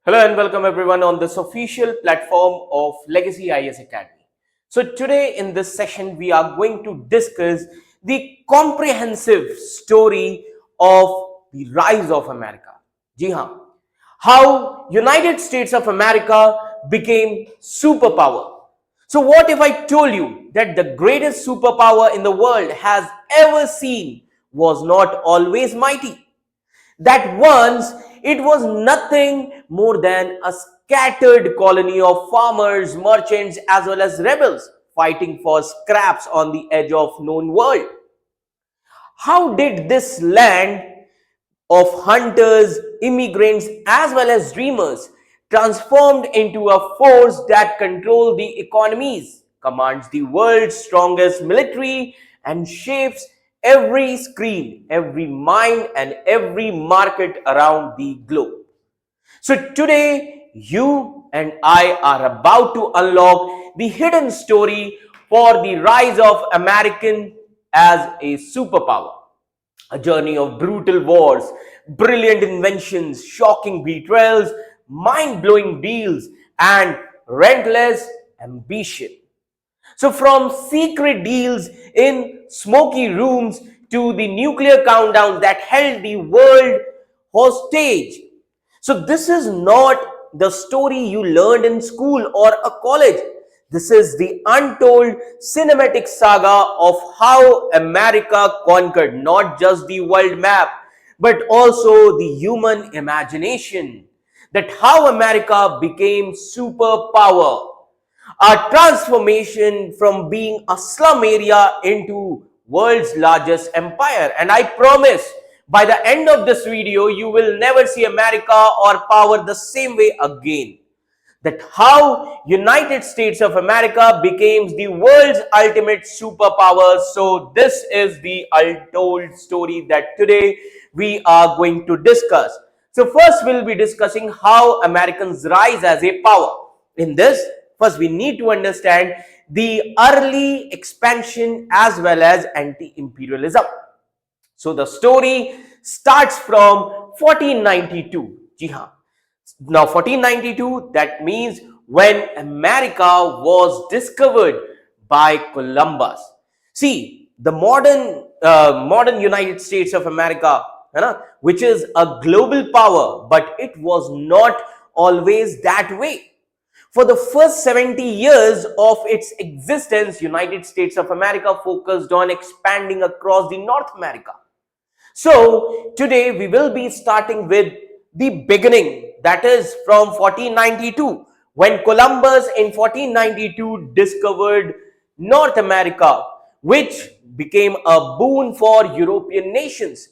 Hello and welcome everyone on this official platform of Legacy IAS Academy. So today in this session we are going to discuss the comprehensive story of the rise of America. Ji haan, how United States of America became superpower. So what if I told you that the greatest superpower in the world has ever seen was not always mighty? That once it was nothing more than a scattered colony of farmers, merchants, as well as rebels fighting for scraps on the edge of known world. How did this land of hunters, immigrants, as well as dreamers transformed into a force that controls the economies, commands the world's strongest military, and shapes every screen, every mind, and every market around the globe? So today, you and I are about to unlock the hidden story for the rise of American as a superpower. A journey of brutal wars, brilliant inventions, shocking betrayals, mind-blowing deals, and relentless ambition. So from secret deals in smoky rooms to the nuclear countdowns that held the world hostage. So this is not the story you learned in school or a college. This is the untold cinematic saga of how America conquered not just the world map, but also the human imagination. That how America became superpower, a transformation from being a slum area into world's largest empire. And I promise by the end of this video you will never see America or power the same way again. That how United States of America became the world's ultimate superpower. So this is the untold story that today we are going to discuss. So first we'll be discussing how Americans rise as a power. In this, first we need to understand the early expansion as well as anti-imperialism. So the story starts from 1492. Ji haan. Now 1492, that means when America was discovered by Columbus. See, the modern United States of America, which is a global power, but it was not always that way. For the first 70 years of its existence, United States of America focused on expanding across the North America. So today we will be starting with the beginning, that is from 1492, when Columbus in 1492 discovered North America, which became a boon for European nations.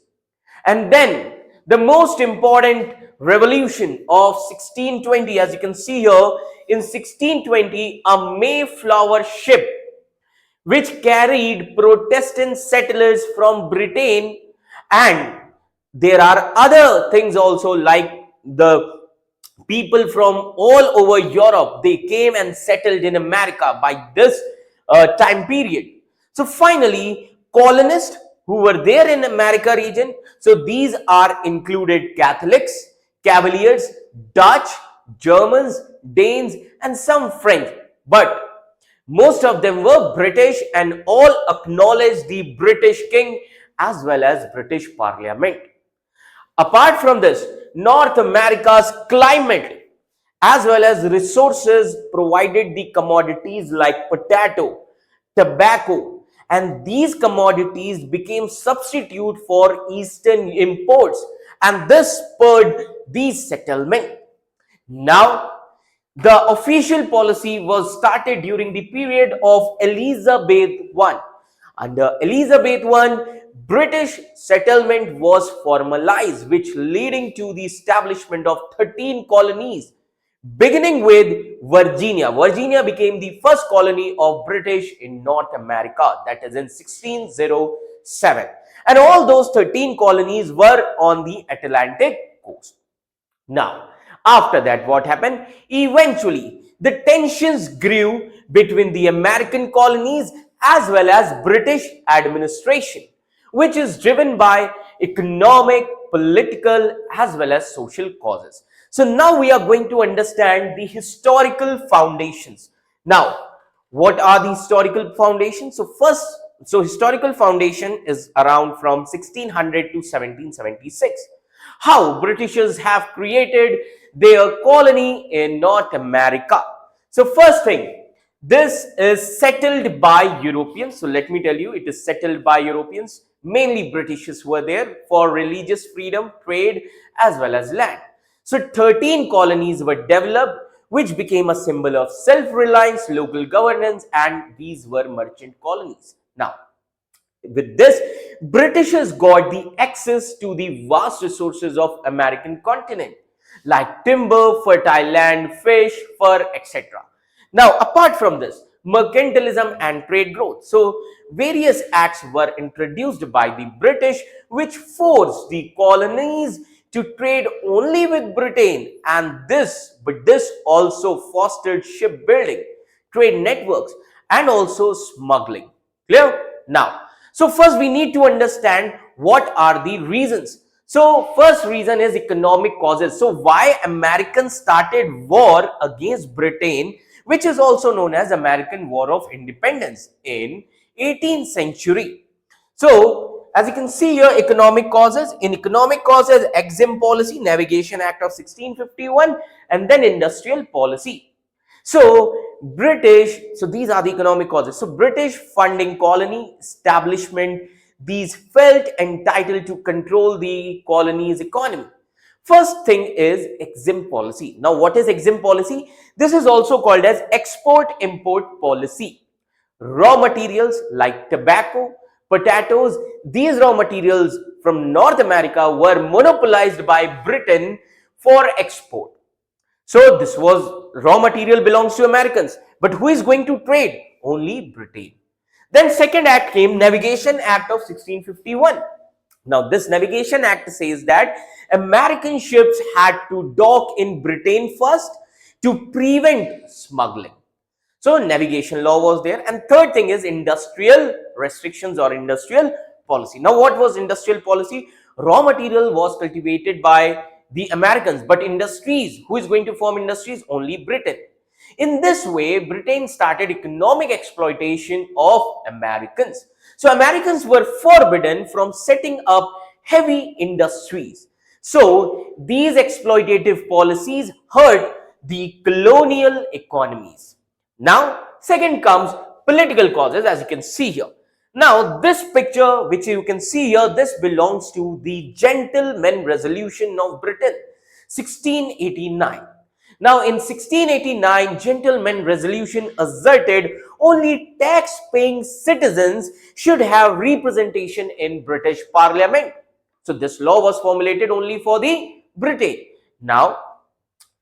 And then the most important revolution of 1620, as you can see here, in 1620, a Mayflower ship which carried Protestant settlers from Britain, and there are other things also, like the people from all over Europe, they came and settled in America by this time period. So finally, colonists who were there in America region, so these are included Catholics, Cavaliers, Dutch, Germans, Danes, and some French, but most of them were British, and all acknowledged the British king as well as British Parliament. Apart from this, North America's climate as well as resources provided the commodities like potato, tobacco, and these commodities became substitute for Eastern imports, and this spurred these settlement. Now, the official policy was started during the period of Elizabeth I. Under Elizabeth I, British settlement was formalized, which leading to the establishment of 13 colonies, beginning with Virginia. Virginia became the first colony of British in North America, that is in 1607. And all those 13 colonies were on the Atlantic coast. Now, after that, what happened? Eventually, the tensions grew between the American colonies as well as British administration, which is driven by economic, political, as well as social causes. So now we are going to understand the historical foundations. Now, what are the historical foundations? So first, historical foundation is around from 1600 to 1776. How Britishers have created their colony in North America. So first thing, this is settled by Europeans. So let me tell you, it is settled by Europeans. Mainly Britishers were there for religious freedom, trade, as well as land. So 13 colonies were developed, which became a symbol of self-reliance, local governance, and these were merchant colonies. Now, with this, Britishers got the access to the vast resources of American continent, like timber, fertile land, fish, fur, etc. Now, apart from this, mercantilism and trade growth. So, various acts were introduced by the British, which forced the colonies to trade only with Britain, and this also fostered shipbuilding, trade networks, and also smuggling. Clear? Now, so first we need to understand what are the reasons. So first reason is economic causes. So why Americans started war against Britain, which is also known as American War of Independence in 18th century. So as you can see here, economic causes. In economic causes, Exim policy, Navigation Act of 1651, and then industrial policy. So these are the economic causes. So British funding colony establishment, these felt entitled to control the colony's economy. First thing is Exim policy. Now what is Exim policy? This is also called as export-import policy. Raw materials like tobacco, potatoes, these raw materials from North America were monopolized by Britain for export. So this was raw material belongs to Americans, but who is going to trade? Only Britain. Then second act came, Navigation Act of 1651. Now this Navigation Act says that American ships had to dock in Britain first to prevent smuggling. So navigation law was there. And third thing is industrial restrictions or industrial policy. Now what was industrial policy? Raw material was cultivated by the Americans, but industries, who is going to form industries? Only Britain. In this way, Britain started economic exploitation of Americans. So Americans were forbidden from setting up heavy industries. So these exploitative policies hurt the colonial economies. Now, second comes political causes, as you can see here. Now, this picture which you can see here, this belongs to the Gentleman Resolution of Britain, 1689. Now, in 1689, Gentleman Resolution asserted only tax-paying citizens should have representation in British Parliament. So, this law was formulated only for the Britain. Now,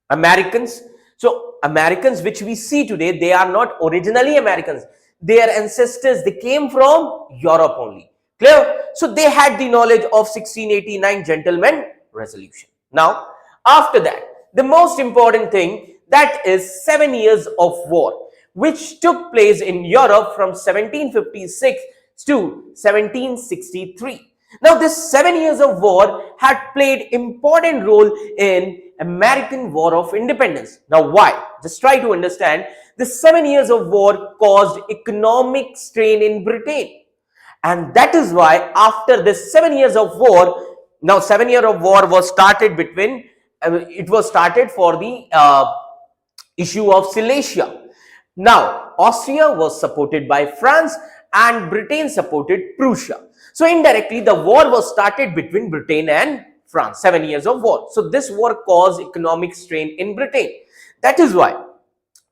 Americans which we see today, they are not originally Americans. Their ancestors, they came from Europe only. Clear? So they had the knowledge of 1689 Gentleman Resolution. Now, after that, the most important thing, that is 7 years of war, which took place in Europe from 1756 to 1763. Now, this 7 years of war had played important role in American War of Independence. Now, why? Just try to understand. The 7 years of war caused economic strain in Britain. And that is why after this 7 years of war, now 7 years of war was started between, it was started for the issue of Silesia. Now, Austria was supported by France and Britain supported Prussia. So indirectly, the war was started between Britain and France, 7 years of war. So this war caused economic strain in Britain. That is why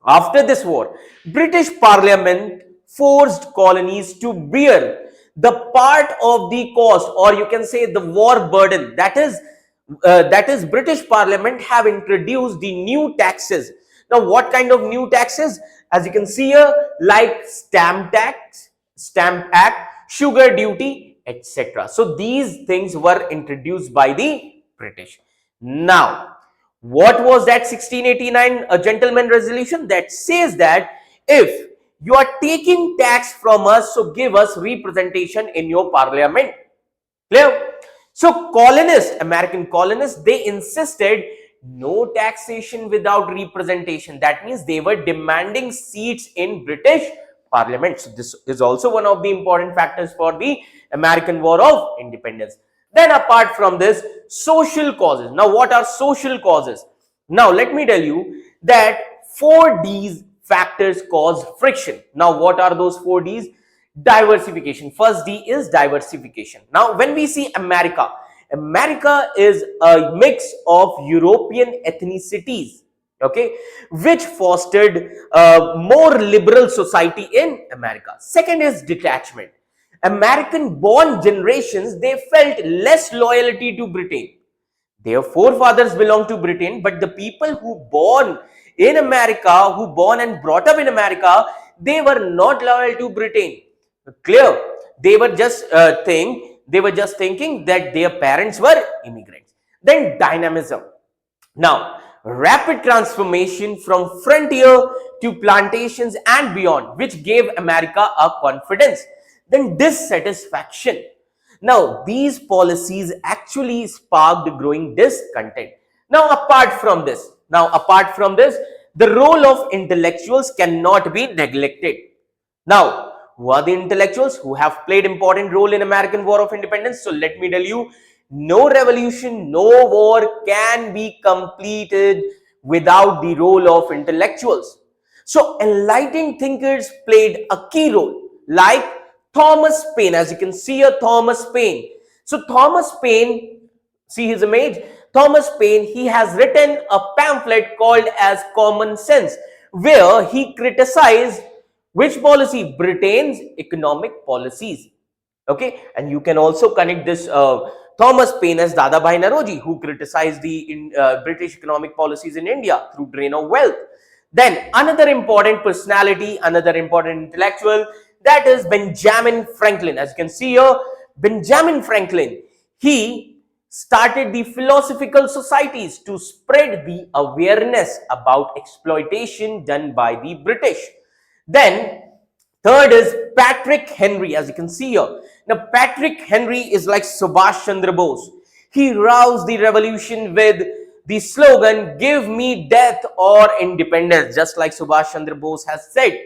after this war, British Parliament forced colonies to bear the part of the cost, or you can say the war burden. That is British Parliament have introduced the new taxes. Now, what kind of new taxes? As you can see here, like stamp tax, stamp act, sugar duty, etc. So these things were introduced by the British. Now, what was that 1689 Gentleman Resolution? That says that if you are taking tax from us, so give us representation in your parliament. Clear? So colonists, American colonists, they insisted no taxation without representation. That means they were demanding seats in British Parliament. So this is also one of the important factors for the American War of Independence. Then apart from this, social causes. Now what are social causes? Now let me tell you that 4Ds factors cause friction. Now what are those 4Ds? Diversification. First D is diversification. Now when we see America, America is a mix of European ethnicities, okay, which fostered a more liberal society in America. Second is detachment. American born generations, they felt less loyalty to Britain. Their forefathers belonged to Britain, but the people who born in America, who born and brought up in America, they were not loyal to Britain. Clear? They were just thinking that their parents were immigrants. Then dynamism. Now, rapid transformation from frontier to plantations and beyond, which gave America a confidence. Then dissatisfaction. Now, these policies actually sparked growing discontent. Now, apart from this, the role of intellectuals cannot be neglected. Now, who are the intellectuals who have played important role in American War of Independence? So let me tell you, no revolution, no war can be completed without the role of intellectuals. So enlightened thinkers played a key role, like Thomas Paine. As you can see here, Thomas Paine. So Thomas Paine, see his image. Thomas Paine, he has written a pamphlet called as Common Sense, where he criticized which policy? Britain's economic policies. Okay, and you can also connect this Thomas Paine as Dadabhai Naoroji, who criticized the British economic policies in India through drain of wealth. Then another important personality, another important intellectual, that is Benjamin Franklin. As you can see here, Benjamin Franklin, he started the philosophical societies to spread the awareness about exploitation done by the British. Then third is Patrick Henry. As you can see here, now Patrick Henry is like Subhash Chandra Bose. He roused the revolution with the slogan, "Give me death or independence," just like Subhash Chandra Bose has said,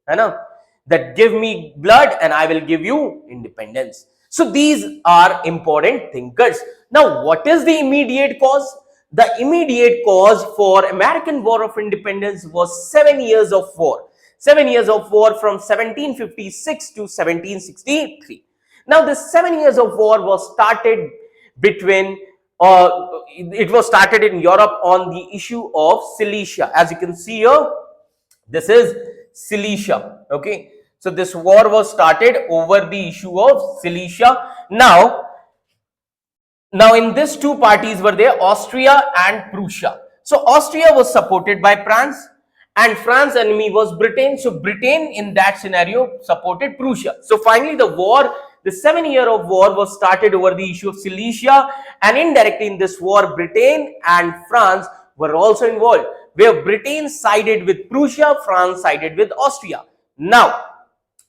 you know, that give me blood and I will give you independence. So these are important thinkers. Now what is the immediate cause? The immediate cause for American War of Independence was 7 years of war. 7 years of war from 1756 to 1763. Now this 7 years of war was started it was started in Europe on the issue of Silesia. As you can see here, this is Silesia. Okay, so this war was started over the issue of Silesia. Now in these two parties were there, Austria and Prussia. So Austria was supported by France, and France's enemy was Britain. So Britain in that scenario supported Prussia. So finally the 7-year of war was started over the issue of Silesia, and indirectly in this war, Britain and France were also involved, where Britain sided with Prussia, France sided with Austria. Now,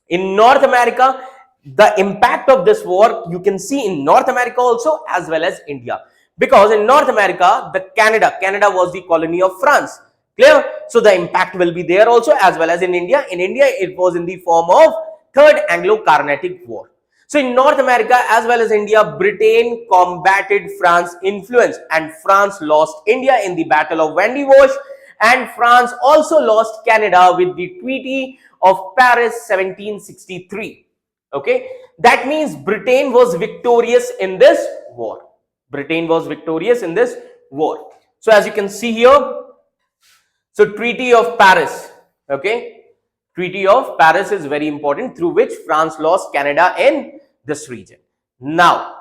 in North America, the impact of this war you can see in North America also as well as India, because in North America, Canada was the colony of France. Clear? So the impact will be there also as well as in India. In India, it was in the form of Third Anglo-Carnatic War. So in North America as well as India, Britain combated France's influence, and France lost India in the Battle of Vendy Wash, and France also lost Canada with the Treaty of Paris 1763. Okay, that means Britain was victorious in this war. Britain was victorious in this war. So as you can see here, so Treaty of Paris, okay, Treaty of Paris is very important, through which France lost Canada in this region. Now,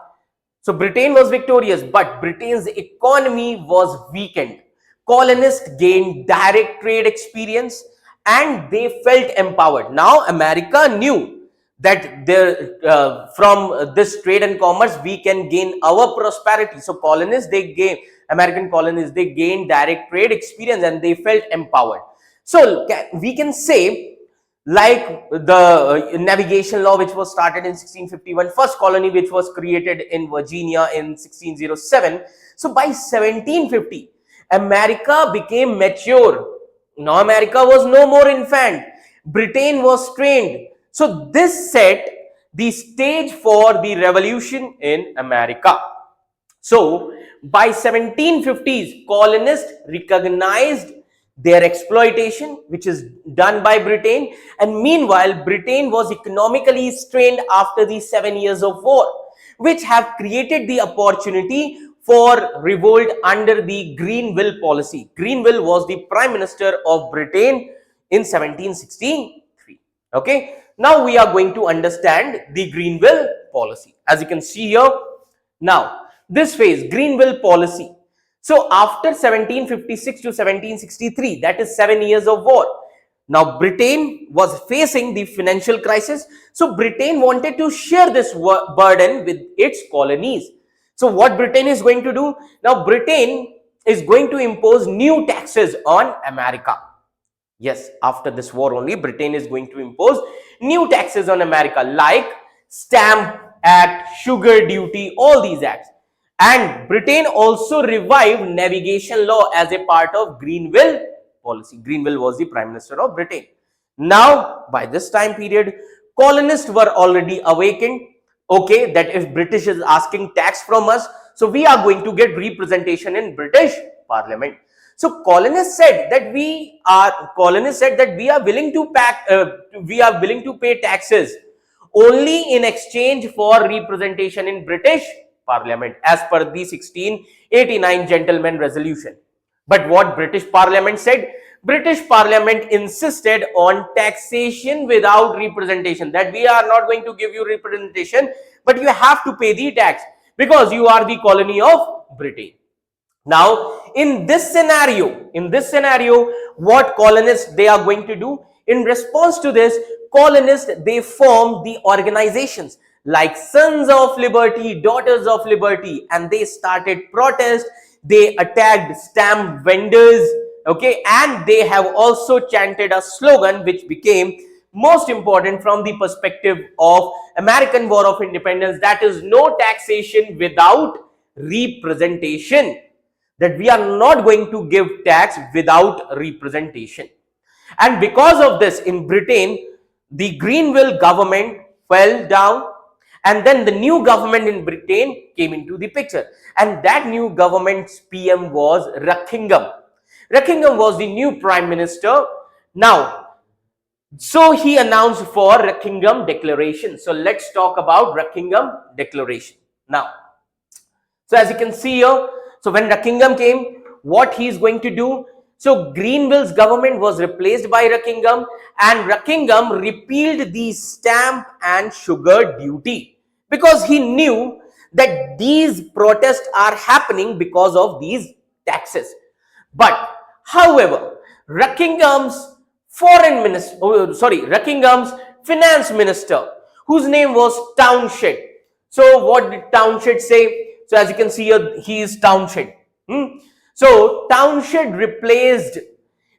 so Britain was victorious, but Britain's economy was weakened. Colonists gained direct trade experience and they felt empowered. Now America knew that from this trade and commerce we can gain our prosperity. So American colonists, they gained direct trade experience and they felt empowered. So we can say, like the navigation law which was started in 1651, first colony which was created in Virginia in 1607. So by 1750, America became mature. Now America was no more infant. Britain was trained. So this set the stage for the revolution in America. So by 1750s, colonists recognized their exploitation, which is done by Britain, and meanwhile Britain was economically strained after the 7 years of war, which have created the opportunity for revolt under the Greenville policy. Greenville was the Prime Minister of Britain in 1763. Okay, now we are going to understand the Greenville policy. As you can see here, now this phase, Greenville policy. So after 1756 to 1763, that is 7 years of war. Now Britain was facing the financial crisis. So Britain wanted to share this burden with its colonies. So what Britain is going to do? Now Britain is going to impose new taxes on America. Yes, after this war only, Britain is going to impose new taxes on America, like Stamp Act, Sugar Duty, all these acts. And Britain also revived navigation law as a part of Greenville policy. Greenville was the Prime Minister of Britain. Now, by this time period, colonists were already awakened, okay, that if British is asking tax from us, so we are going to get representation in British Parliament. So colonists said that we are willing to pay taxes only in exchange for representation in British Parliament, as per the 1689 Gentleman Resolution. But what British Parliament said? British Parliament insisted on taxation without representation, that we are not going to give you representation, but you have to pay the tax because you are the colony of Britain. Now, in this scenario, what colonists they are going to do? In response to this, colonists they formed the organizations like Sons of Liberty, Daughters of Liberty, and they started protest. They attacked stamp vendors, okay, and they have also chanted a slogan which became most important from the perspective of American War of Independence, that is no taxation without representation. That we are not going to give tax without representation. And because of this, in Britain, the Greenville government fell down, and then the new government in Britain came into the picture, and that new government's PM was Rockingham. Rockingham was the new Prime Minister. Now, so he announced for Rockingham Declaration. So let's talk about Rockingham Declaration now. So as you can see here, so when Rockingham came, what he is going to do? So Greenville's government was replaced by Rockingham, and Rockingham repealed the stamp and sugar duty because he knew that these protests are happening because of these taxes. But however, Rockingham's Rockingham's finance minister, whose name was Townshend. So what did Townshend say? So as you can see here, he is Townshend. So Townshend replaced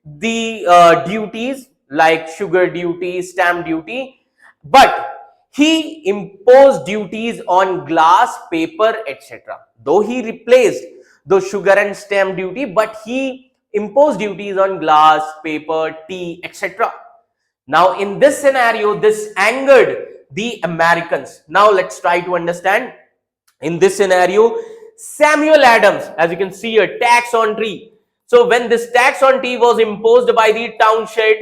the duties like sugar duty, stamp duty, but he imposed duties on glass, paper, etc. Though he replaced the sugar and stamp duty, but he imposed duties on glass, paper, tea, etc. Now in this scenario, this angered the Americans. Now let's try to understand. In this scenario, Samuel Adams, as you can see here, tax on tea. So when this tax on tea was imposed by the Townshend,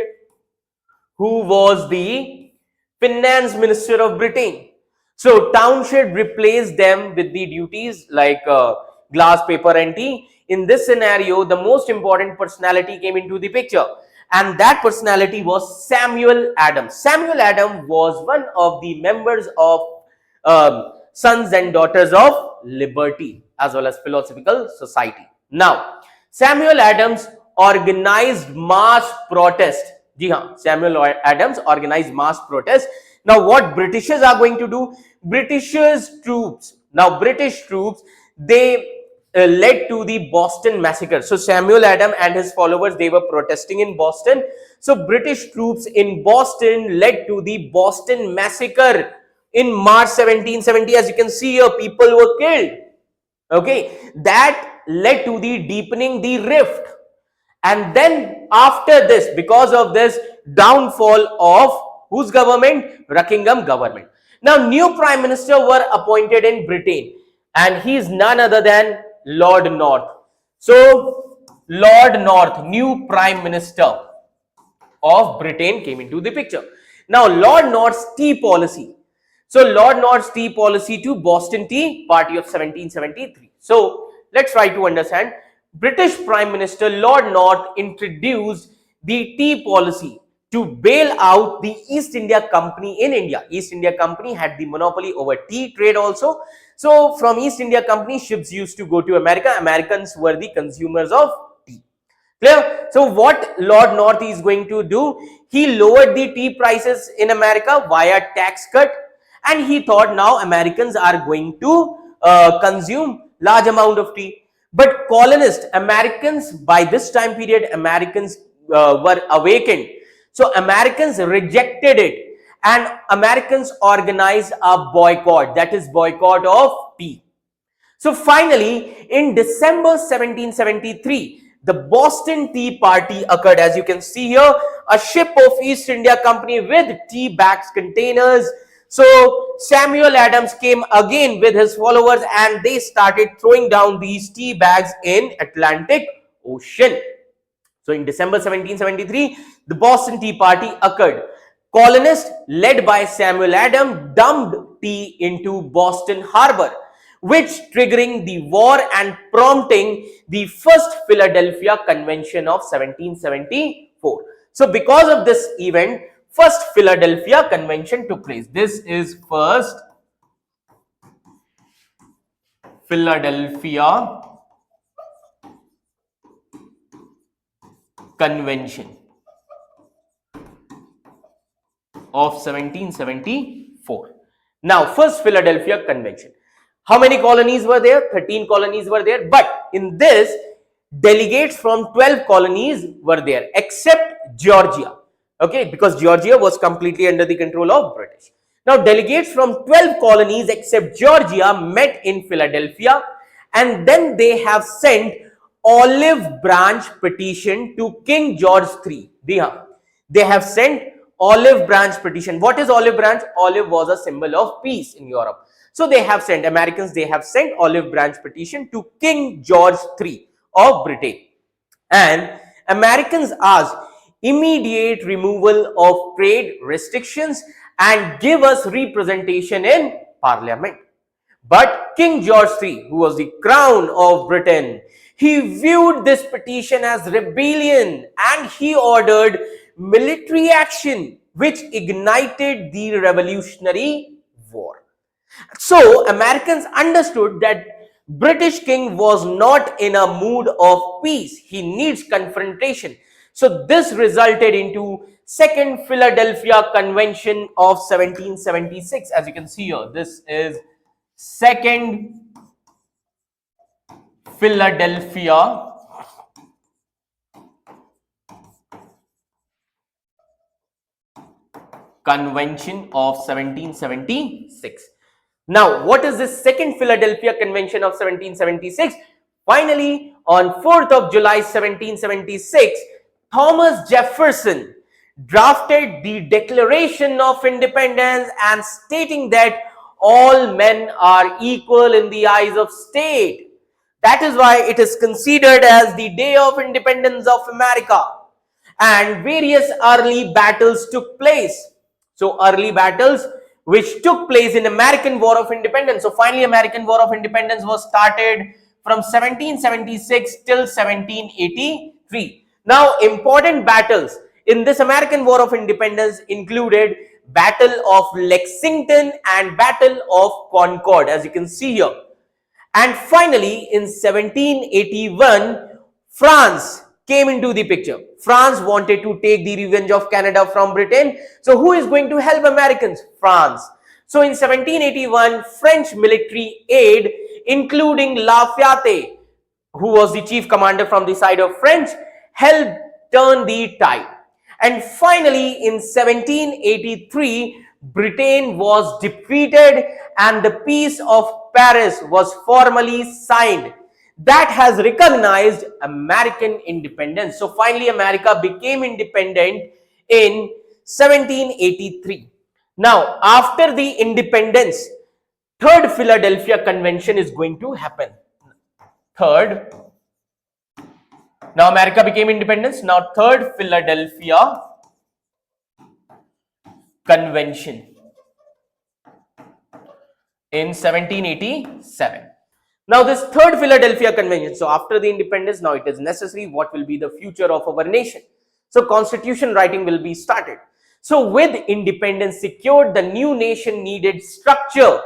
who was the finance minister of Britain. So Townshend replaced them with the duties like glass, paper and tea. In this scenario, the most important personality came into the picture, and that personality was Samuel Adams. Samuel Adams was one of the members of Sons and Daughters of Liberty as well as Philosophical Society. Now, Samuel Adams organized mass protest. Samuel Adams organized mass protest. Now, what Britishers are going to do? British troops, they led to the Boston massacre. So Samuel Adams and his followers, they were protesting in Boston. So British troops in Boston led to the Boston massacre in March 1770. As you can see here, people were killed. Okay, that led to the deepening the rift. And then after this, because of this downfall of whose government? Rockingham government. Now new prime minister were appointed in Britain, and he is none other than Lord North. So Lord North, new prime minister of Britain, came into the picture. Now Lord North's tea policy. So Lord North's tea policy to Boston Tea Party of 1773. So let's try to understand. British Prime Minister Lord North introduced the tea policy to bail out the East India Company in India. East India Company had the monopoly over tea trade also. So from East India Company, ships used to go to America. Americans were the consumers of tea. Clear? So what Lord North is going to do? He lowered the tea prices in America via tax cut, and he thought now Americans are going to consume large amount of tea. But colonist Americans, by this time period, Americans were awakened. So Americans rejected it, and Americans organized a boycott, that is boycott of tea. So finally, in December 1773, the Boston Tea Party occurred. As you can see here, a ship of East India Company with tea bags containers. So Samuel Adams came again with his followers, and they started throwing down these tea bags in Atlantic Ocean. So in December 1773, the Boston Tea Party occurred. Colonists led by Samuel Adams dumped tea into Boston Harbor, which triggering the war and prompting the first Philadelphia Convention of 1774. So because of this event, first Philadelphia Convention took place. This is first Philadelphia Convention of 1774. Now, first Philadelphia Convention. How many colonies were there? 13 colonies were there. But in this, delegates from 12 colonies were there, except Georgia. Okay, because Georgia was completely under the control of British. Now, delegates from 12 colonies except Georgia met in Philadelphia, and then they have sent olive branch petition to King George III. They have sent olive branch petition. What is olive branch? Olive was a symbol of peace in Europe. So they have sent, Americans, they have sent olive branch petition to King George III of Britain. And Americans asked immediate removal of trade restrictions and give us representation in Parliament. But King George III, who was the crown of Britain, he viewed this petition as rebellion, and he ordered military action, which ignited the Revolutionary War. So Americans understood that British king was not in a mood of peace. He needs confrontation. So this resulted into Second Philadelphia Convention of 1776. As you can see here, this is Second Philadelphia Convention of 1776. Now, what is this Second Philadelphia Convention of 1776? Finally, on 4th of July 1776, Thomas Jefferson drafted the Declaration of Independence and stating that all men are equal in the eyes of state. That is why it is considered as the Day of Independence of America. And various early battles took place. So early battles which took place in American War of Independence. So finally American War of Independence was started from 1776 till 1783. Now important battles in this American War of Independence included Battle of Lexington and Battle of Concord, as you can see here. And finally in 1781, France came into the picture. France wanted to take the revenge of Canada from Britain. So who is going to help Americans? France. So in 1781, French military aid, including Lafayette, who was the chief commander from the side of French, helped turn the tide. And finally in 1783, Britain was defeated and the Peace of Paris was formally signed. that has recognized American independence. So finally, America became independent in 1783. Now, after the independence, Third Philadelphia Convention is going to happen. Third, now America became independence. Now, Third Philadelphia Convention in 1787. Now, this Third Philadelphia Convention, so after the independence, now it is necessary what will be the future of our nation. So, constitution writing will be started. So, with independence secured, the new nation needed structure.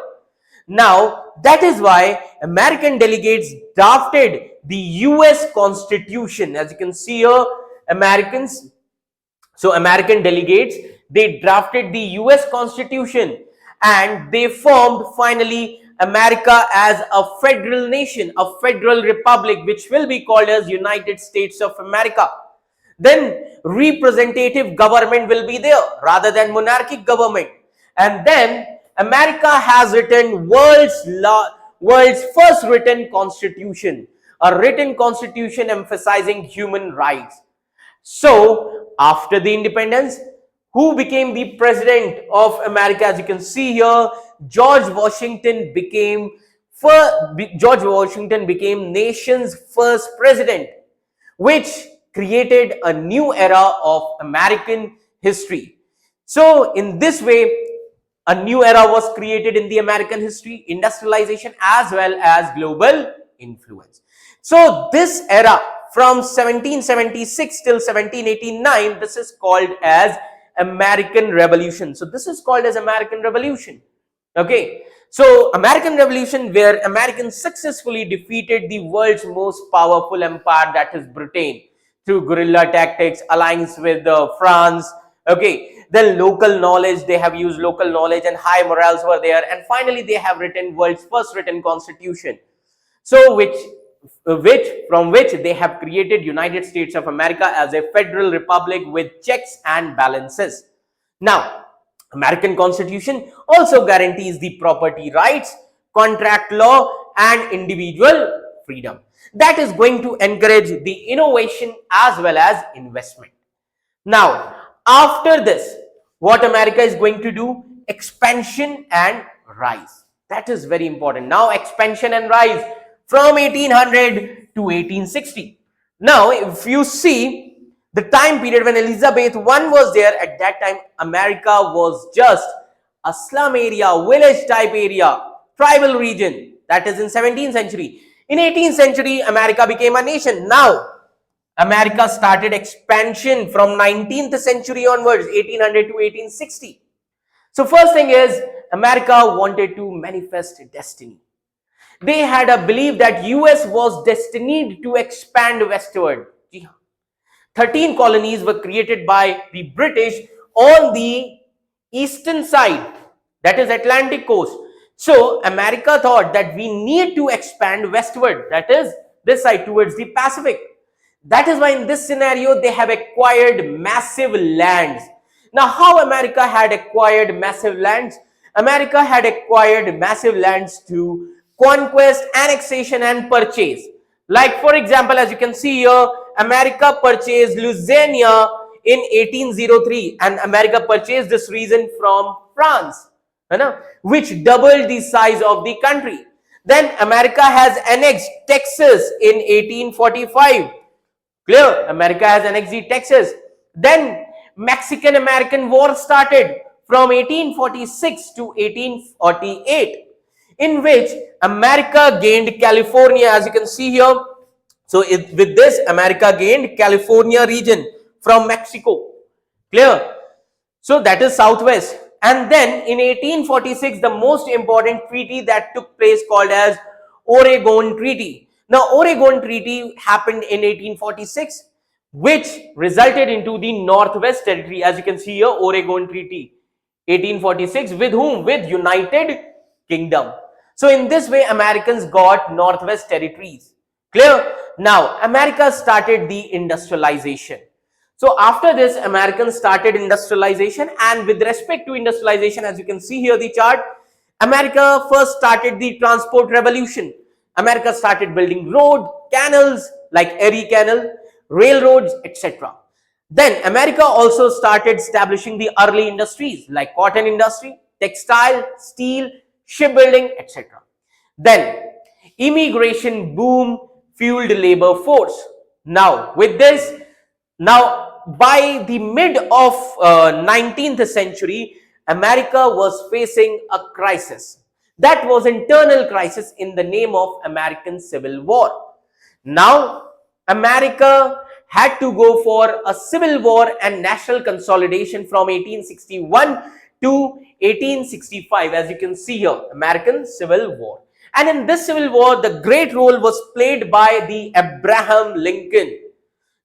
Now, that is why American delegates drafted the US Constitution. As you can see here, American delegates, they drafted the US Constitution and they formed finally America as a federal nation, a federal republic, which will be called as United States of America. Then representative government will be there rather than monarchic government. And then America has written world's first written constitution, a written constitution emphasizing human rights. So after the independence, who became the president of America? As you can see here, George Washington became nation's first president, which created a new era of American history. So in this way, a new era was created in the American history, industrialization as well as global influence. So this era from 1776 till 1789, this is called as American Revolution. So this is called as American Revolution. Okay. So American Revolution, where Americans successfully defeated the world's most powerful empire, that is Britain, through guerrilla tactics, alliance with France. Okay. Then local knowledge, they have used local knowledge and high morals were there. And finally, they have written world's first written constitution. So from which they have created United States of America as a federal republic with checks and balances. Now, American Constitution also guarantees the property rights, contract law, and individual freedom. That is going to encourage the innovation as well as investment. Now, after this, what America is going to do? Expansion and rise. That is very important. Now, expansion and rise from 1800 to 1860. Now, if you see the time period when Elizabeth I was there, at that time, America was just a slum area, village type area, tribal region. That is in 17th century. In 18th century, America became a nation. Now, America started expansion from 19th century onwards, 1800 to 1860. So first thing is, America wanted to manifest destiny. They had a belief that US was destined to expand westward. 13 colonies were created by the British on the eastern side, that is Atlantic coast. So America thought that we need to expand westward, that is this side towards the Pacific. That is why in this scenario, they have acquired massive lands. Now, how America had acquired massive lands? America had acquired massive lands to conquest, annexation, and purchase. Like, for example, as you can see here, America purchased Louisiana in 1803, and America purchased this region from France, which doubled the size of the country. Then America has annexed Texas in 1845. Clear? America has annexed the Texas. Then Mexican-American War started from 1846 to 1848, in which America gained California, as you can see here. So with this, America gained California region from Mexico. Clear? So that is Southwest. And then in 1846, the most important treaty that took place called as Oregon Treaty. Now, Oregon Treaty happened in 1846, which resulted into the Northwest Territory. As you can see here, Oregon Treaty, 1846, with whom? With United Kingdom. So, in this way, Americans got Northwest Territories. Clear? Now, America started the industrialization. So, after this, Americans started industrialization, and with respect to industrialization, as you can see here, the chart, America first started the transport revolution. America started building road, canals like Erie Canal, railroads, etc. Then America also started establishing the early industries like cotton industry, textile, steel, shipbuilding, etc. Then immigration boom fueled labor force. Now with this, now by the mid of 19th century, America was facing a crisis. That was internal crisis in the name of American Civil War. Now America had to go for a civil war and national consolidation from 1861 to 1865, as you can see here, American Civil War. And in this civil war, the great role was played by the Abraham Lincoln.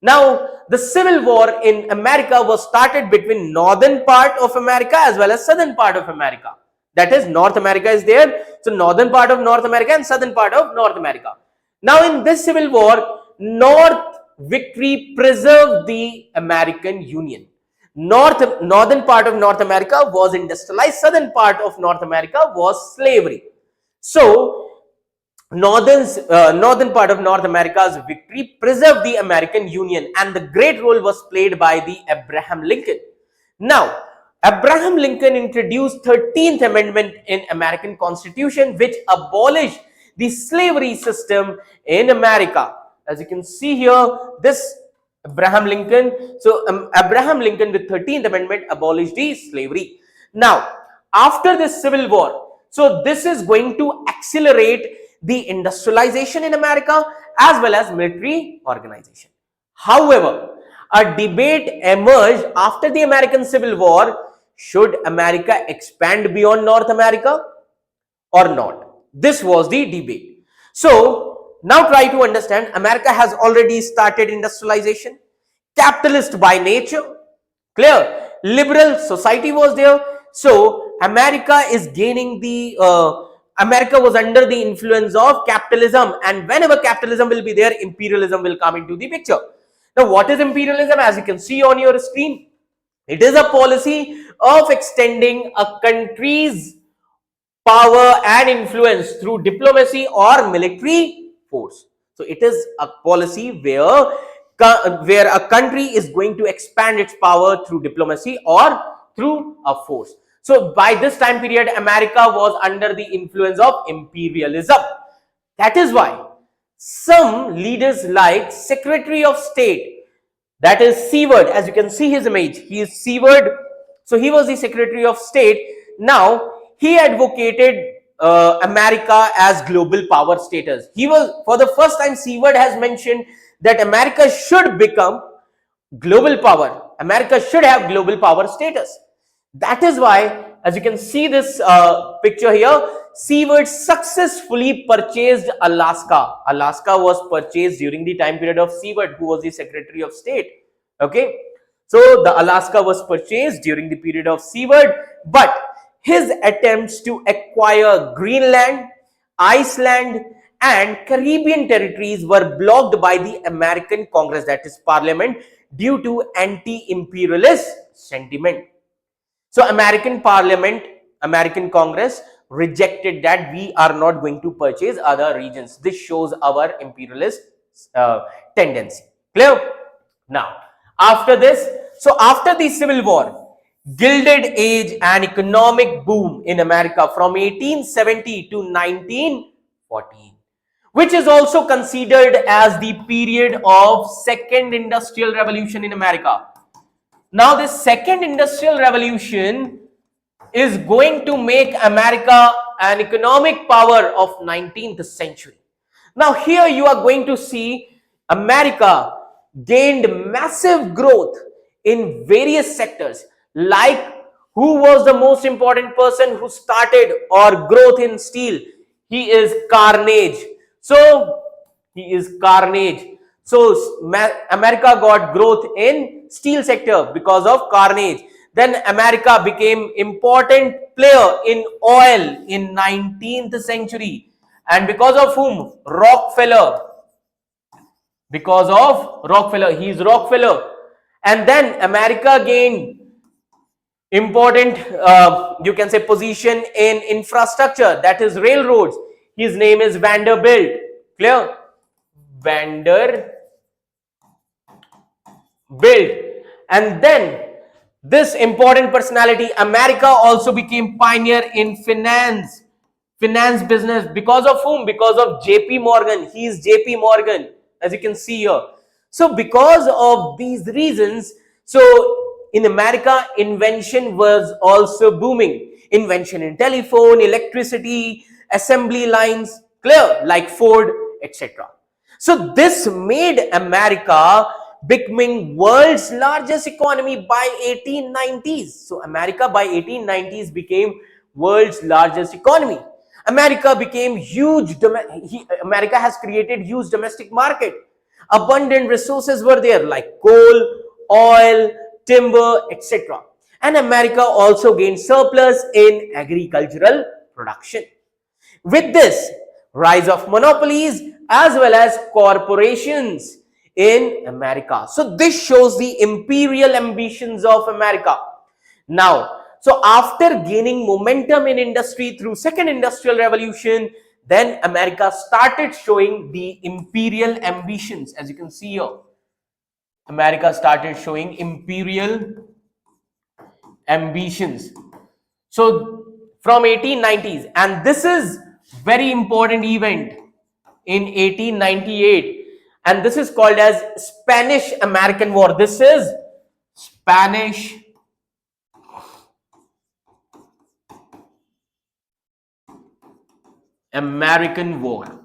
Now, the civil war in America was started between northern part of America as well as southern part of America. That is, North America is there. So, northern part of North America and southern part of North America. Now, in this civil war, North victory preserved the American Union. Northern part of North America was industrialized. Southern part of North America was slavery. So, northern part of North America's victory preserved the American Union, and the great role was played by the Abraham Lincoln. Now, Abraham Lincoln introduced 13th Amendment in American Constitution, which abolished the slavery system in America. As you can see here, this Abraham Lincoln. So, Abraham Lincoln with 13th Amendment abolished the slavery. Now, after this Civil War, so this is going to accelerate the industrialization in America as well as military organization. However, a debate emerged after the American Civil War: should America expand beyond North America or not? This was the debate. So now try to understand, America has already started industrialization, capitalist by nature, clear, liberal society was there. So America is gaining the America was under the influence of capitalism, and whenever capitalism will be there, imperialism will come into the picture. Now, what is imperialism? As you can see on your screen, it is a policy of extending a country's power and influence through diplomacy or military force. So it is a policy where a country is going to expand its power through diplomacy or through a force. So by this time period, America was under the influence of imperialism. That is why some leaders like Secretary of State, that is Seward, as you can see his image, he is Seward. So he was the Secretary of State. Now he advocated America as global power status. He was, for the first time, Seward has mentioned that America should become global power. America should have global power status. That is why, as you can see this picture here, Seward successfully purchased Alaska. Alaska was purchased during the time period of Seward, who was the Secretary of State. Okay, so the Alaska was purchased during the period of Seward, but his attempts to acquire Greenland, Iceland, and Caribbean territories were blocked by the American Congress, that is Parliament, due to anti-imperialist sentiment. So American Parliament, American Congress rejected that we are not going to purchase other regions. This shows our imperialist tendency. Clear? Now, after this, so after the Civil War, Gilded Age and economic boom in America from 1870 to 1914, which is also considered as the period of Second Industrial Revolution in America. Now, this Second Industrial Revolution is going to make America an economic power of 19th century. Now, here you are going to see America gained massive growth in various sectors. Like, who was the most important person who started or growth in steel? He is Carnegie. So, he is Carnegie. So, America got growth in steel sector because of Carnegie. Then America became important player in oil in 19th century. And because of whom? Rockefeller. Because of Rockefeller. He is Rockefeller. And then America gained important, you can say, position in infrastructure, that is railroads. His name is Vanderbilt. Clear? Vanderbilt. And then this important personality, America also became pioneer in finance business. Because of whom? Because of JP Morgan. He is JP Morgan, as you can see here. So because of these reasons, so in America, invention was also booming. Invention in telephone, electricity, assembly lines, clear, like Ford, etc. So this made America becoming world's largest economy by 1890s. So America by 1890s became world's largest economy. America became huge. America has created huge domestic market. Abundant resources were there like coal, oil, timber, etc. And America also gained surplus in agricultural production. With this, rise of monopolies as well as corporations in America. So this shows the imperial ambitions of America. Now, so after gaining momentum in industry through Second Industrial Revolution, then America started showing the imperial ambitions. As you can see here, America started showing imperial ambitions. So from 1890s, and this is very important event in 1898, and this is called as Spanish American War. This is Spanish American War.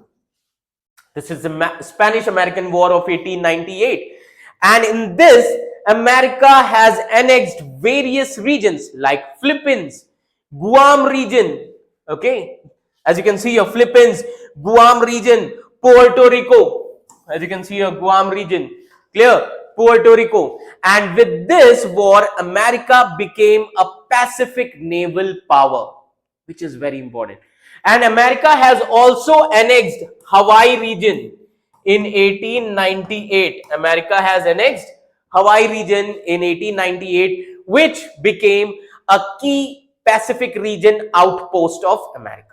This is the Spanish American War of 1898, and in this America has annexed various regions like Philippines, Guam region, okay, as you can see here, Philippines, Guam region, Puerto Rico, as you can see here, Guam region, clear, Puerto Rico. And with this war, America became a Pacific naval power, which is very important. And America has also annexed Hawaii region in 1898. America has annexed Hawaii region in 1898, which became a key Pacific region outpost of America.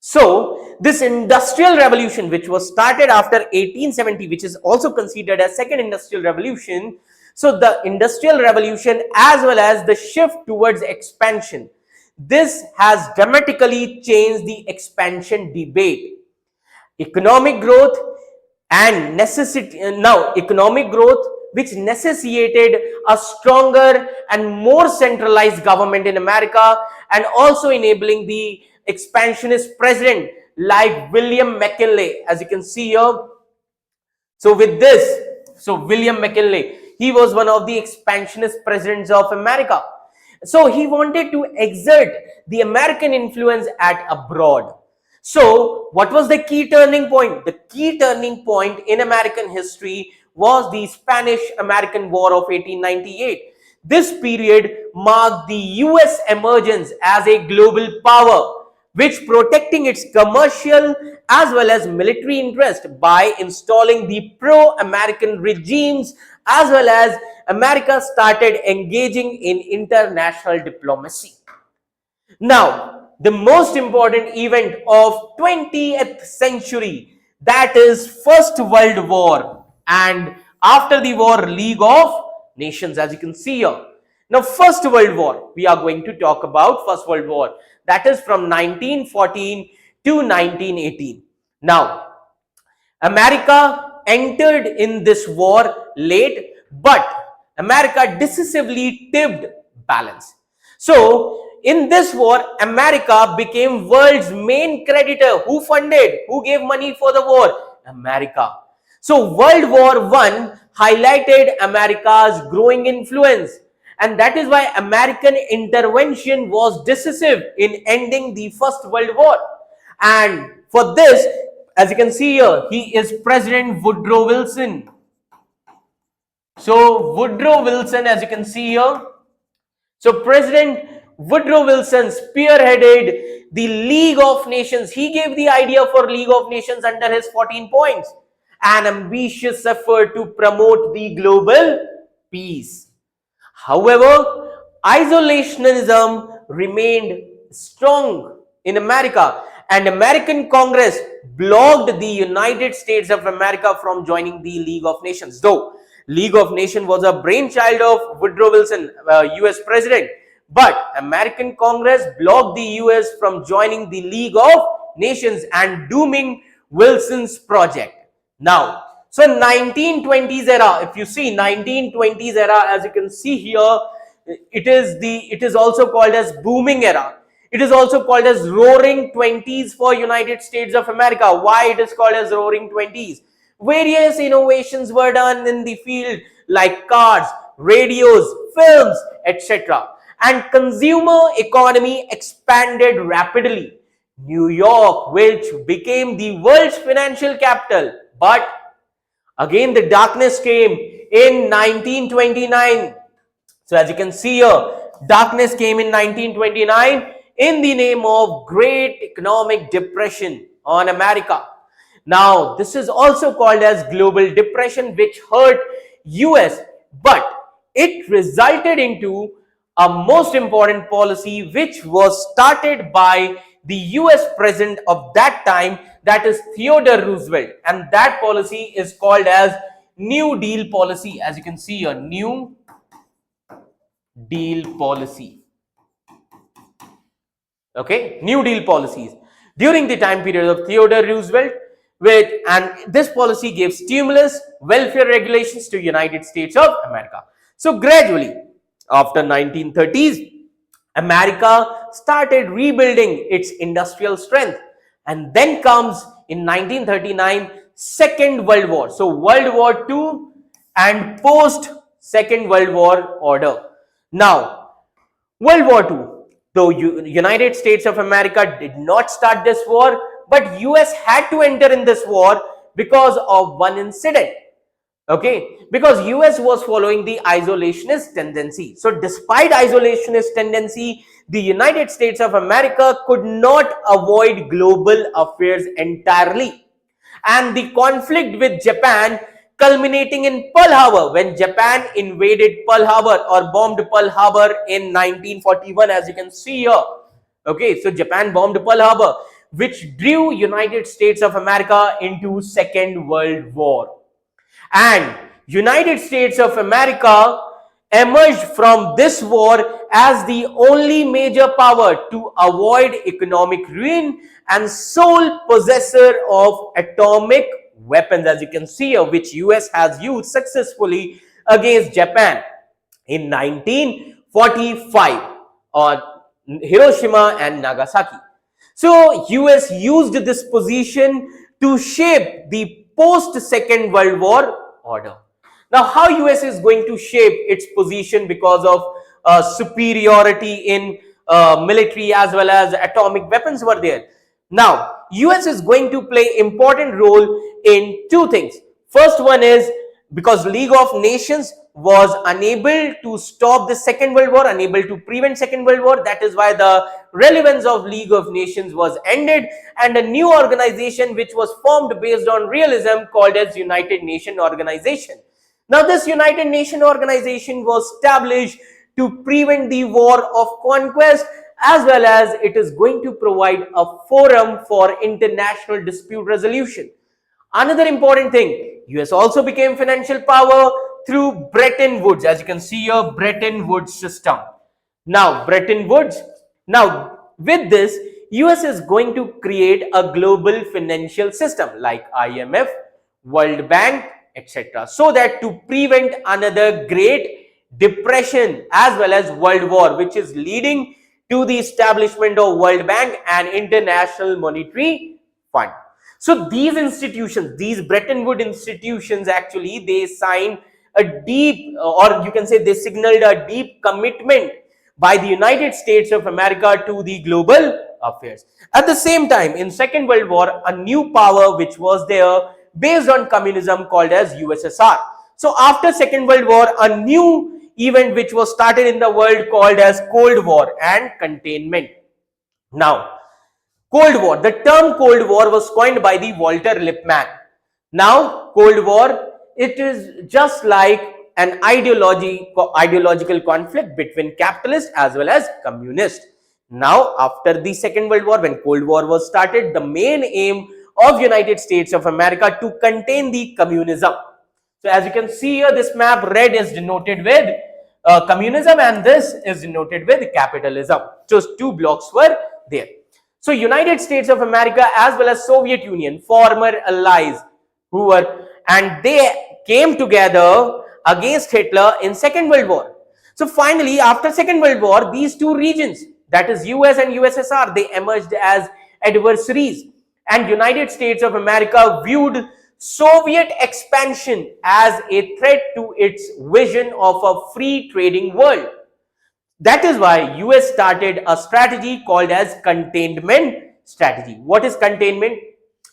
So this industrial revolution, which was started after 1870, which is also considered as Second Industrial Revolution. So the industrial revolution as well as the shift towards expansion, this has dramatically changed the expansion debate. Economic growth and necessity, now economic growth which necessitated a stronger and more centralized government in America, and also enabling the expansionist president like William McKinley, as you can see here. So with this, so William McKinley, he was one of the expansionist presidents of America. So he wanted to exert the American influence at abroad. So what was the key turning point? The key turning point in American history was the Spanish-American War of 1898. This period marked the US emergence as a global power, which protecting its commercial as well as military interest by installing the pro-American regimes, as well as America started engaging in international diplomacy. Now, the most important event of 20th century, that is First World War, and after the war, League of Nations, as you can see here. Now, First World War, we are going to talk about First World War, that is from 1914 to 1918. Now, America entered in this war late, but America decisively tipped balance. So, in this war, America became world's main creditor. Who funded? Who gave money for the war? America. So, World War I highlighted America's growing influence, and that is why American intervention was decisive in ending the First World War. And for this, as you can see here, he is President Woodrow Wilson. So Woodrow Wilson, as you can see here, so President Woodrow Wilson spearheaded the League of Nations. He gave the idea for League of Nations under his 14 points, an ambitious effort to promote the global peace. However, isolationism remained strong in America, and American Congress blocked the United States of America from joining the League of Nations. Though League of Nations was a brainchild of Woodrow Wilson, US president, but American Congress blocked the US from joining the League of Nations and dooming Wilson's project. Now, so 1920s era, if you see 1920s era, as you can see here, it is also called as booming era. It is also called as roaring 20s for United States of America. Why it is called as roaring 20s? Various innovations were done in the field like cars, radios, films, etc. And consumer economy expanded rapidly. New York, which became the world's financial capital, but again the darkness came in 1929. So as you can see here, darkness came in 1929 in the name of Great Economic Depression on America. Now, this is also called as Global Depression, which hurt US, but it resulted into a most important policy which was started by the US president of that time, that is Theodore Roosevelt, and that policy is called as New Deal policy. As you can see here, New Deal policy. Okay, New Deal policies during the time period of Theodore Roosevelt, and this policy gave stimulus, welfare regulations to United States of America. So gradually, after 1930s, America started rebuilding its industrial strength, and then comes in 1939 Second World War. So World War II and post Second World War order. Now, World War II, though United States of America did not start this war, but US had to enter in this war because of one incident. Okay, because US was following the isolationist tendency. So despite isolationist tendency, the United States of America could not avoid global affairs entirely. And the conflict with Japan culminating in Pearl Harbor, when Japan invaded Pearl Harbor or bombed Pearl Harbor in 1941, as you can see here. Okay, so Japan bombed Pearl Harbor, which drew United States of America into Second World War. And United States of America emerged from this war as the only major power to avoid economic ruin and sole possessor of atomic weapons, as you can see here, which US has used successfully against Japan in 1945 on Hiroshima and Nagasaki. So US used this position to shape the post-Second World War order. Now, how US is going to shape its position because of superiority in military as well as atomic weapons were there. Now, US is going to play important role in two things. First one is because League of Nations was unable to stop the Second World War, unable to prevent Second World War. That is why the relevance of League of Nations was ended, and a new organization which was formed based on realism called as United Nations Organization. Now, this United Nations Organization was established to prevent the war of conquest, as well as it is going to provide a forum for international dispute resolution. Another important thing, US also became financial power through Bretton Woods, as you can see here, Bretton Woods system. Now, Bretton Woods. Now, with this, US is going to create a global financial system like IMF, World Bank, etc. so that to prevent another Great Depression as well as World War, which is leading to the establishment of World Bank and International Monetary Fund. So these institutions, these Bretton Woods institutions, actually they signed a deep, or you can say they signaled a deep commitment by the United States of America to the global affairs. At the same time, in Second World War, a new power which was there based on communism called as USSR. So after Second World War, a new event which was started in the world called as Cold War and containment. Now, Cold War, the term Cold War was coined by the Walter Lippmann. Now, Cold War, it is just like an ideological conflict between capitalist as well as communist. Now, after the Second World War, when Cold War was started, the main aim of United States of America to contain the communism. So as you can see here, this map, red is denoted with communism and this is denoted with capitalism. Just two blocks were there. So United States of America as well as Soviet Union, former allies who were, and they came together against Hitler in Second World War. So finally, after Second World War, these two regions, that is US and USSR, they emerged as adversaries, and United States of America viewed Soviet expansion as a threat to its vision of a free trading world. That is why US started a strategy called as containment strategy. What is containment?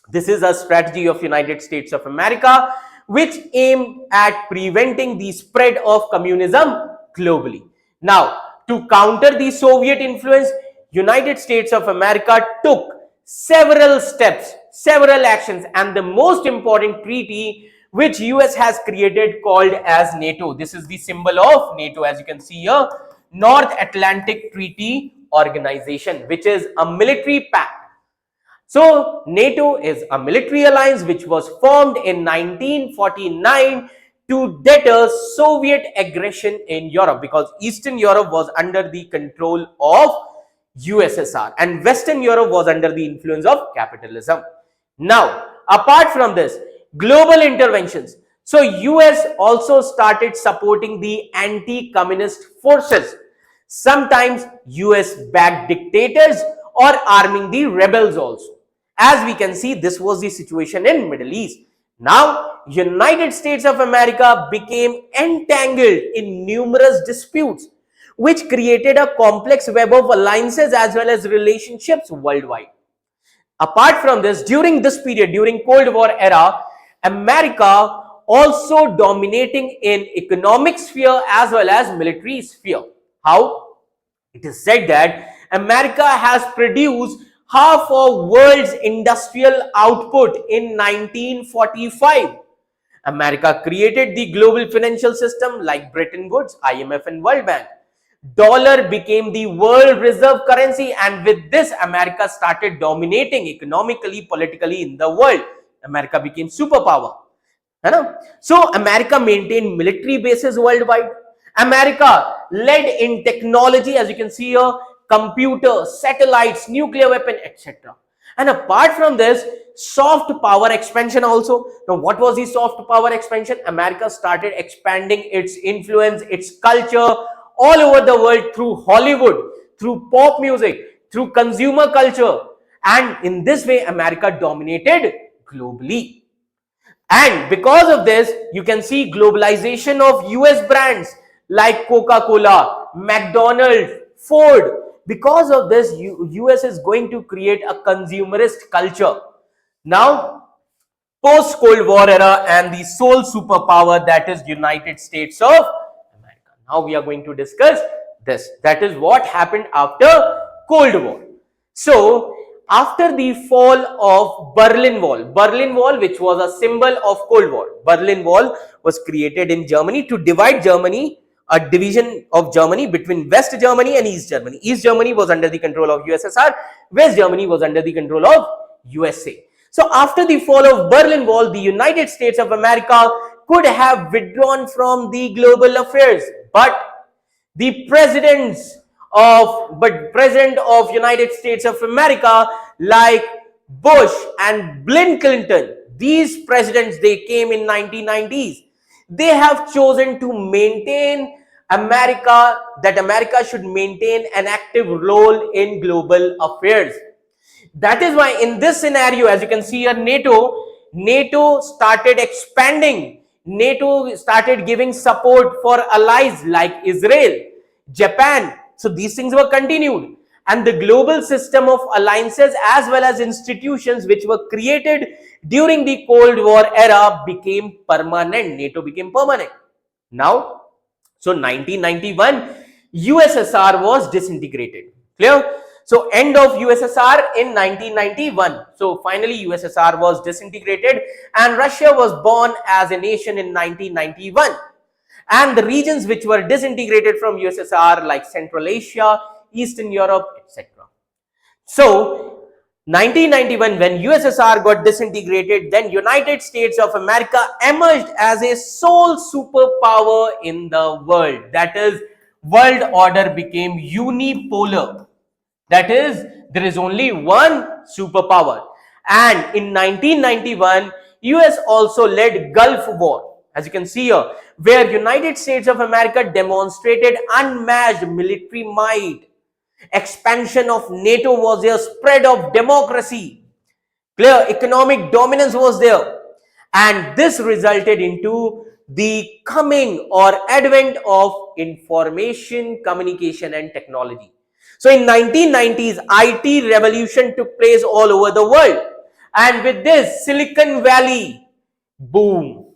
This is a strategy of United States of America which aimed at preventing the spread of communism globally. Now, to counter the Soviet influence, United States of America took several steps, several actions, and the most important treaty which US has created called as NATO. This is the symbol of NATO, as you can see here, North Atlantic Treaty Organization, which is a military pact. So NATO is a military alliance which was formed in 1949 to deter Soviet aggression in Europe, because Eastern Europe was under the control of USSR and Western Europe was under the influence of capitalism. Now, apart from this, global interventions. So US also started supporting the anti-communist forces. Sometimes US backed dictators or arming the rebels also. As we can see, this was the situation in Middle East. Now, United States of America became entangled in numerous disputes, which created a complex web of alliances as well as relationships worldwide. Apart from this, during this period, during Cold War era, America also dominating in economic sphere as well as military sphere. How? It is said that America has produced half of world's industrial output in 1945. America created the global financial system like Bretton Woods, IMF and World Bank. Dollar became the world reserve currency, and with this America started dominating economically, politically in the world. America became superpower. So America maintained military bases worldwide. America led in technology, as you can see here, computers, satellites, nuclear weapon, etc. And apart from this, soft power expansion also. Now, what was the soft power expansion? America started expanding its influence, its culture all over the world through Hollywood, through pop music, through consumer culture. And in this way, America dominated globally. And because of this, you can see globalization of US brands like Coca-Cola, McDonald's, Ford. Because of this, US is going to create a consumerist culture. Now, post-Cold War era and the sole superpower, that is United States of America. Now we are going to discuss this. That is what happened after Cold War. So, after the fall of Berlin Wall, which was a symbol of Cold War, Berlin Wall was created in Germany to divide Germany, a division of Germany between West Germany and East Germany. East Germany was under the control of USSR, West Germany was under the control of USA. So after the fall of Berlin Wall, the United States of America could have withdrawn from the global affairs, but the president of United States of America like Bush and Bill Clinton, these presidents, they came in 1990s. They have chosen to maintain that America should maintain an active role in global affairs. That is why in this scenario, as you can see here, NATO started expanding. NATO started giving support for allies like Israel, Japan. So these things were continued. And the global system of alliances as well as institutions which were created during the Cold War era became permanent. NATO became permanent. Now, so 1991, USSR was disintegrated. Clear? So end of USSR in 1991. So finally USSR was disintegrated and Russia was born as a nation in 1991. And the regions which were disintegrated from USSR like Central Asia, Eastern Europe, etc. So 1991, when USSR got disintegrated, then United States of America emerged as a sole superpower in the world. That is, world order became unipolar. That is, there is only one superpower. And in 1991, US also led Gulf War, as you can see here, where United States of America demonstrated unmatched military might. Expansion of NATO was there, spread of democracy, clear economic dominance was there, and this resulted into the coming or advent of information, communication and technology. So in 1990s, IT revolution took place all over the world, and with this Silicon Valley boom.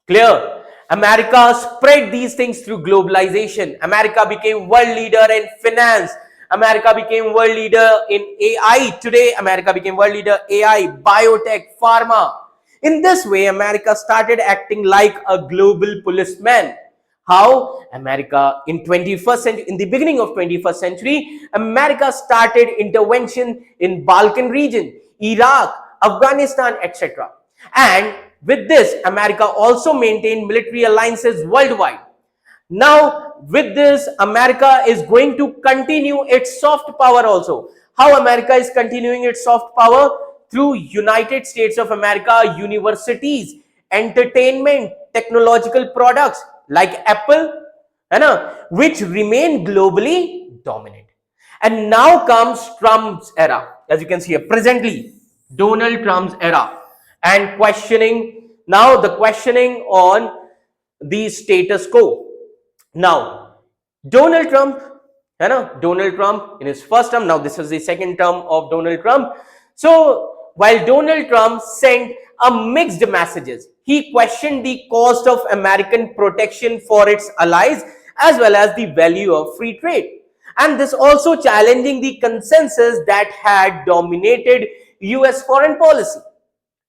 Clear. America spread these things through globalization. America became world leader in finance. America became world leader in AI. Today, America became world leader AI, biotech, pharma. In this way, America started acting like a global policeman. How? America in 21st century, in the beginning of 21st century, America started intervention in Balkan region, Iraq, Afghanistan, etc. And with this, America also maintained military alliances worldwide. Now, with this, America is going to continue its soft power also. How America is continuing its soft power? Through United States of America universities, entertainment, technological products like Apple, which remain globally dominant. And now comes Trump's era. As you can see here, presently, Donald Trump's era. And questioning, now the questioning on the status quo. Now, Donald Trump in his first term, now this is the second term of Donald Trump. So, while Donald Trump sent a mixed messages, he questioned the cost of American protection for its allies as well as the value of free trade. And this also challenging the consensus that had dominated US foreign policy,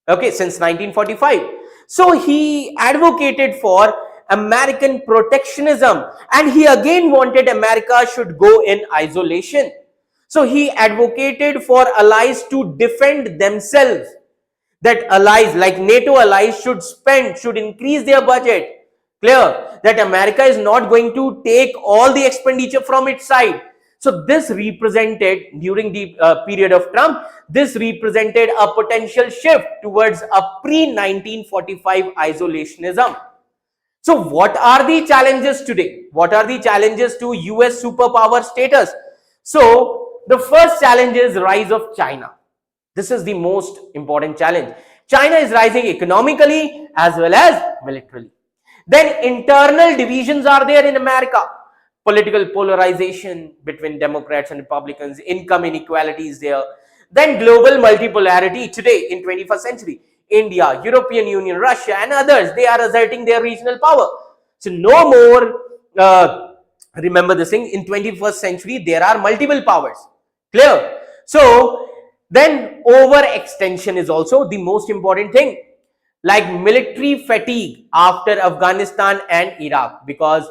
since 1945. So he advocated for American protectionism, and he again wanted America should go in isolation. So he advocated for allies to defend themselves, that allies like NATO allies should increase their budget. Clear that America is not going to take all the expenditure from its side. So this represented, during the period of Trump, this represented a potential shift towards a pre-1945 isolationism. So what are the challenges today? What are the challenges to US superpower status? So the first challenge is rise of China. This is the most important challenge. China is rising economically as well as militarily. Then internal divisions are there in America. Political polarization between Democrats and Republicans, income inequality is there. Then global multipolarity today in 21st century. India, European Union, Russia and others, they are asserting their regional power. So no more, remember this thing, in 21st century, there are multiple powers. Clear? So then overextension is also the most important thing. Like military fatigue after Afghanistan and Iraq, because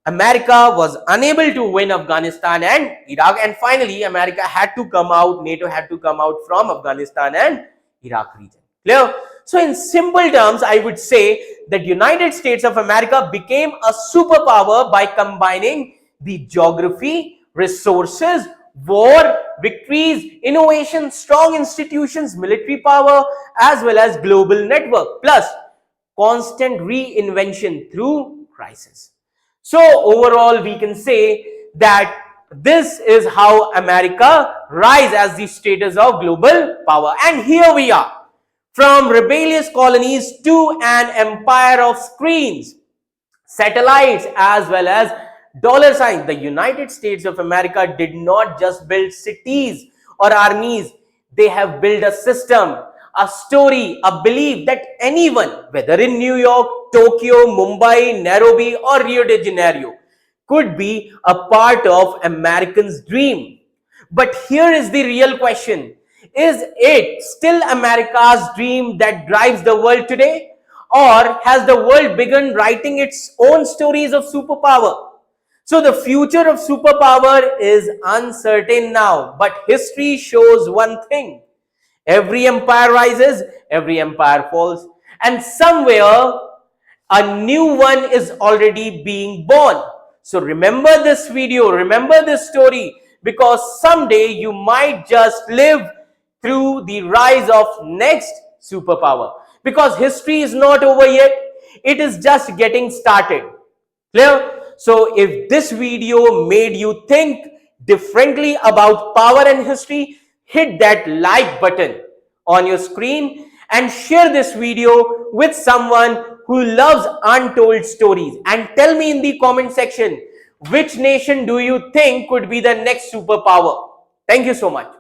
America was unable to win Afghanistan and Iraq, and finally America had to come out, NATO had to come out from Afghanistan and Iraq region. Clear? So in simple terms, I would say that United States of America became a superpower by combining the geography, resources, war, victories, innovation, strong institutions, military power, as well as global network, plus constant reinvention through crisis. So overall, we can say that this is how America rise as the status of global power. And here we are, from rebellious colonies to an empire of screens, satellites, as well as dollar signs. The United States of America did not just build cities or armies. They have built a system, a story, a belief that anyone, whether in New York, Tokyo, Mumbai, Nairobi or Rio de Janeiro, could be a part of Americans' dream. But here is the real question. Is it still America's dream that drives the world today? Or has the world begun writing its own stories of superpower? So the future of superpower is uncertain now, but history shows one thing. Every empire rises, every empire falls, and somewhere a new one is already being born. So remember this video, remember this story, because someday you might just live through the rise of next superpower. Because history is not over yet, it is just getting started. Clear? So if this video made you think differently about power and history, hit that like button on your screen and share this video with someone who loves untold stories. And tell me in the comment section, which nation do you think could be the next superpower? Thank you so much.